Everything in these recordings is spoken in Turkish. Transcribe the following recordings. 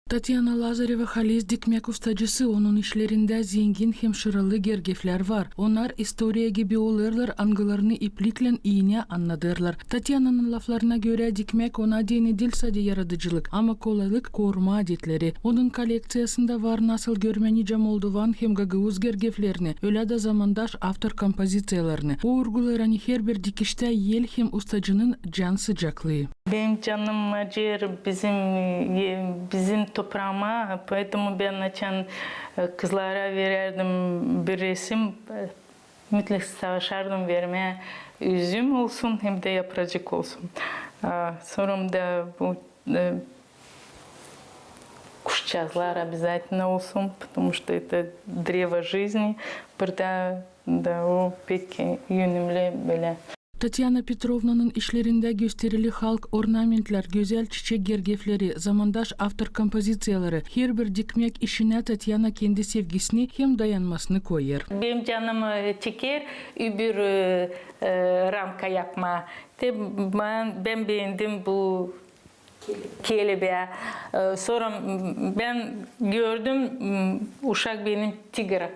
Tatyana Lazareva Halis dikmek ustacısı, onun işlerinde zengin hemşiralı gergefler var. Onlar historia gibi olurlar, angılarını iplikle iğne anladırlar. Tatyana'nın laflarına göre dikmek ona dini değil sadece yaratıcılık ama kolaylık koruma adetleri. Onun koleksiyasında var nasıl görmenice Moldovan hem Gagavuz gergeflerini, öyle de zamandaş автор kompozisiyalarını. O vurgularını her bir dikişte yel hem ustacının can sıcaklığı. Benim canım acır bizim toprağıma, поэтому ben açan kızlara verirdim bir resim, mutlaka savaşardım vermeye, üzüm olsun hem de yapracık olsun. Sonra da bu кушчазлар обязательно olsun, потому что это древо жизни, burada da o pek yönümlü böyle. Tatyana Petrovna'nın işlerinde gösterili halk ornamentler, güzel çiçek gergefleri, zamandaş автор kompozisiyaları, her bir dikmek işine Tatyana kendi sevgisini hem dayanmasını koyar. Benim canım çeker, öbür ramka yapma. Ben beğendim bu kelebeği. Sonra ben gördüm, uşak benim tigra.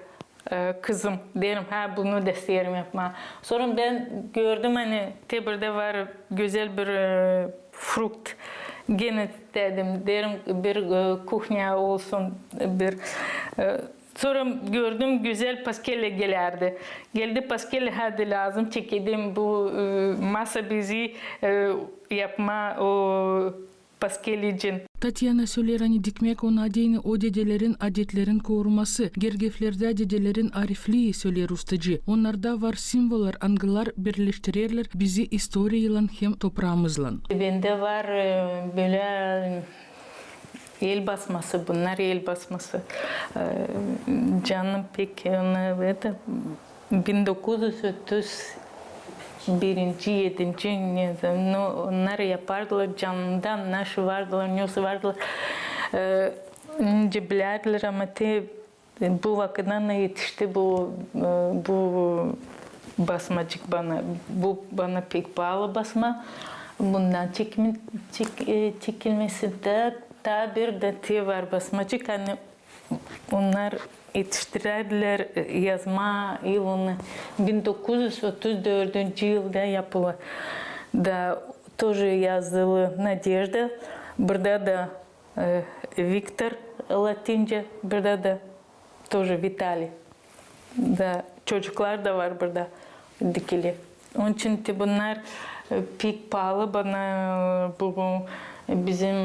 Kızım derim bunu da isterim yapma. Sonra ben gördüm hani burada var güzel bir frukt. Gene derim bir kuhnya olsun bir. Sonra gördüm güzel paskelle gelirdi. Geldi paskelle hadi lazım çekedim bu masa bizi yapma o paskel için. Tatyana söyler hani dikmek ona değini o dedelerin adetlerin koruması, gergeflerde dedelerin arifliği söyler ustacı. Onlarda var simvoller, angılar birleştirirler bizi historiyla hem toprağımızla. Bende var böyle el basması, bunlar el basması. Canım pek ona 1931 onlar yapardılar canından, naşı vardılar, nüsü vardılar. Önce bilirler ama bu vakıdan yetişti bu basmacık bana. Bu bana pek pahalı basma. Bundan çekilmesi de daha bir de var basmacık. Hani onlar yetiştirdiler yazma yılını 1934 yılda yapıldı. Da тоже yazılı Nadежда, burada da Viktor Latince, burada da тоже Vitali. Da çocuklar da var burada dikili. Onun için bunlar pek pahalı bana bu bizim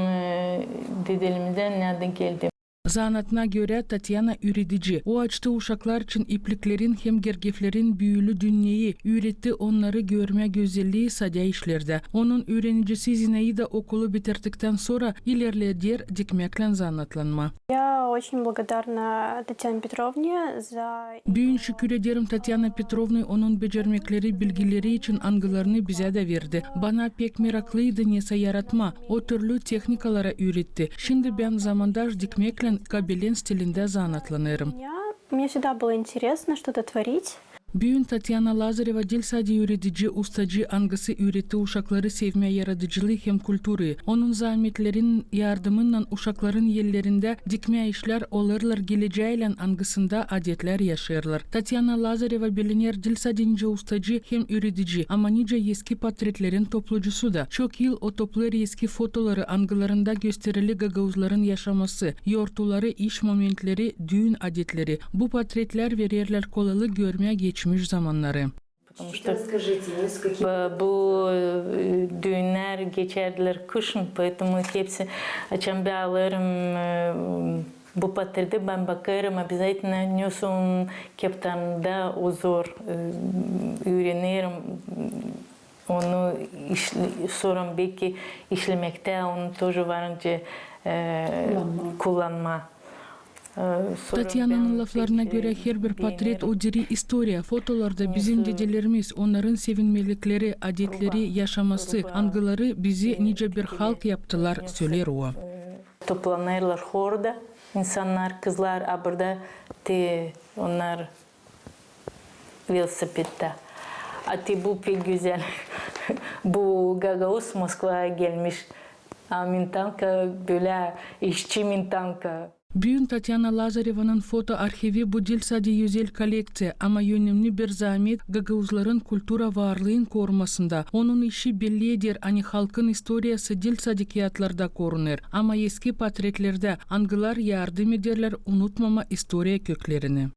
dedelerimizden nereden geldi. Zanatına göre Tatyana üretici. O açtı uşaklar için ipliklerin hem gergeflerin büyülü dünyayı üretti, onları görme güzelliği sadece işlerde. Onun öğrenicisi Zinaida okulu bitirdikten sonra ilerlediğer dikmekle zanatlanma. Я очень благодарна Татьяне Петровне за... Büyün şükür ederim Tatyana Petrovna onun becermekleri, bilgileri için angılarını bize de verdi. Bana pek meraklıydı neyse yaratma. O türlü teknikalara üretti. Şimdi ben zamandaş dikmekle gobelin stilinde zanatlanırım. Мне всегда было интересно что-то творить. Büyün Tatyana Lazareva değil sadece üretici, ustacı, angısı üretti uşakları sevme yaratıcılığı hem kültürü. Onun zahmetlerin yardımıyla uşakların yerlerinde dikme işler olurlar, geleceğiyle angısında adetler yaşarlar. Tatyana Lazareva bilinir değil sadece ustacı hem üretici ama nice eski portretlerin toplucusu da. Çok yıl o toplar eski fotoları angılarında gösterili Gagavuzların yaşaması, yortuları, iş momentleri, düğün adetleri. Bu portretler verirler kolaylık görmeye geçmiş zamanları. Bu düğünler geçerdiler kışın, поэтому hepsi açan bir alırım. Bu portrete ben bakarım, обязательно nüsun keptamda o zor öğrenirim. Onu sonra belki işlemekte onu тоже varınca kullanma. Tatyana'nın laflarına göre her bir portret o diri historia, fotolarda bizim dedelerimiz, onların sevinmelikleri, adetleri, yaşaması, angıları bizi nice bir halk yaptılar, söyler o. Toplanırlar orada, insanlar, kızlar, burada onlar velosipedde. Bu pek güzel. Bu Gagavuz Moskva'ya gelmiş. А Минтанка böyle işçi Минтанка. Бүгүн Татьяна Лазареванын фото архиви бу Дилсади юзел коллекция, ама yönümlü bir zahmet Gagauzların kultura varlığın korumasında. Onun işi bellidir, ani halkın istoriyası Dilsadi kağıtlarda korunur. Ama eski portretlerde angılar yardım ederler unutmama historia köklerini.